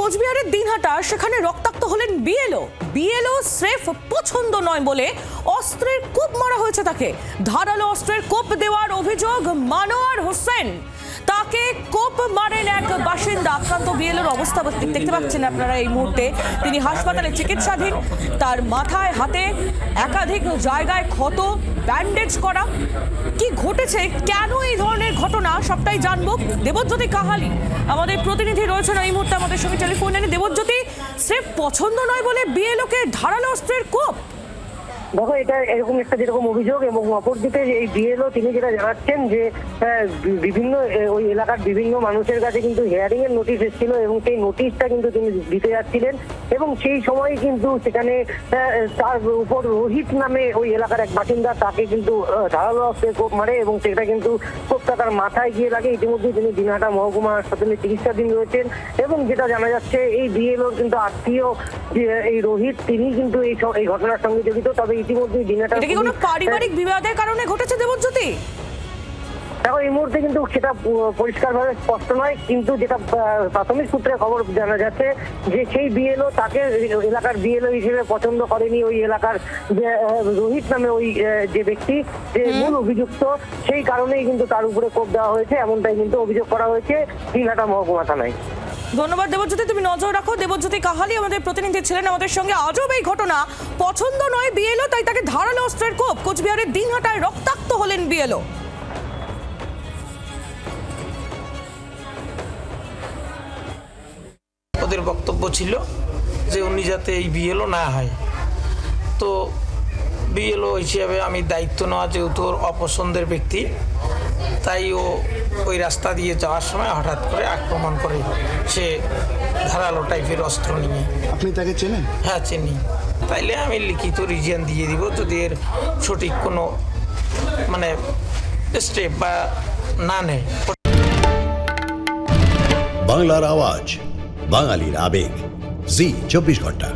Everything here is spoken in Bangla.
কোচবিহারের দিনহাটা, সেখানে রক্তাক্ত হলেন বিএলও স্রেফ পছন্দ নয় বলে অস্ত্রের কোপ মারা হয়েছে তাকে। ধারালো অস্ত্রের কোপ দেওয়ার অভিযোগ মানোয়ার হোসেন, তাকে কোপ মারেন এক বাসিন্দা। আক্রান্ত বিএলওর অবস্থা দেখতে পাচ্ছেন আপনারা এই মুহূর্তে, তিনি হাসপাতালে চিকিৎসাধীন। তার মাথায় হাতে একাধিক জায়গায় ক্ষত, ব্যান্ডেজ করা। কি ঘটেছে, কেন এই ধরনের ঘটনা, সবটাই জানবো। দেবজ্যোতি কাহালি আমাদের প্রতিনিধি রয়েছেন এই মুহূর্তে আমাদের সঙ্গে টেলিফোন লাইনে। দেবজ্যোতি, স্রেফ পছন্দ নয় বলে বিএলওকে ধারালো অস্ত্রের কোপ। দেখো, এটা এরকম একটা যেরকম অভিযোগ, এবং অপরদিকে এই বিএলও তিনি যেটা জানাচ্ছেন যে বিভিন্ন ওই এলাকার বিভিন্ন মানুষের কাছে কিন্তু হিয়ারিং এর নোটিশ এসেছিল, এবং সেই নোটিশটা কিন্তু তিনি দিতে যাচ্ছিলেন, এবং সেই সময় কিন্তু সেখানে তার উপর রোহিত নামে ওই এলাকার এক বাসিন্দা, তাকে কিন্তু ধারালো অস্ত্রে কোপ মারে, এবং সেটা কিন্তু কোপটা তার মাথায় গিয়ে লাগে। ইতিমধ্যে তিনি দিনহাটা মহকুমা হাসপাতালে চিকিৎসাধীন রয়েছেন, এবং যেটা জানা যাচ্ছে এই বিএলওর কিন্তু আত্মীয় এই রোহিত, তিনি কিন্তু এই ঘটনার সঙ্গে জড়িত। তবে ইতিমধ্যে দিনহাটা, এটা কি কোনো পারিবারিক বিবাদের কারণে ঘটেছে দেবজ্যোতি? দেখো, এই মুহূর্তে কিন্তু সেটা পরিষ্কারভাবে স্পষ্ট নয়, কিন্তু যেটা প্রাথমিক সূত্রে খবর জানা যাচ্ছে যে সেই বিএলও তাকে এলাকার বিএলও হিসেবে পছন্দ করেনি ওই এলাকার যে রোহিত নামে ওই যে ব্যক্তি, যে মূল অভিযুক্ত, সেই কারণেই কিন্তু তার উপরে কোপ দেওয়া হয়েছে, এমনটাই কিন্তু অভিযোগ করা হয়েছে দিনহাটা মহকুমা থানায়। ধন্যবাদ দেবজ্যোতি, তুমি নজর রাখো। দেবজ্যোতি কাহালি আমাদের প্রতিনিধি ছিলেন আমাদের সঙ্গে। আজব এই ঘটনা, পছন্দ নয় বিএলও, তাই তাকে ধারালো অস্ত্রের কোপ। কোচবিহারের দিনহাটায় রক্তাক্ত হলেন বিএলও। ওদের বক্তব্য ছিল যে উনি যাতে এই বিএলও না হয়, তো বিএলও হিসেবে আমি দায়িত্ব নেওয়া, যেহেতু ওর অপছন্দের ব্যক্তি, তাই ও ওই রাস্তা দিয়ে যাওয়ার সময় হঠাৎ করে আক্রমণ করে, সে ধারালো টাইপের অস্ত্র নিয়ে। আপনি তাকে চেনেন? হ্যাঁ, চিনি। তাইলে আমি লিখিত রিজিয়ন দিয়ে দিব যদি এর সঠিক কোনো স্টেপ বা না নেয়। বাংলার আওয়াজ, বাঙালির আবেগ, জি 24 ঘন্টা।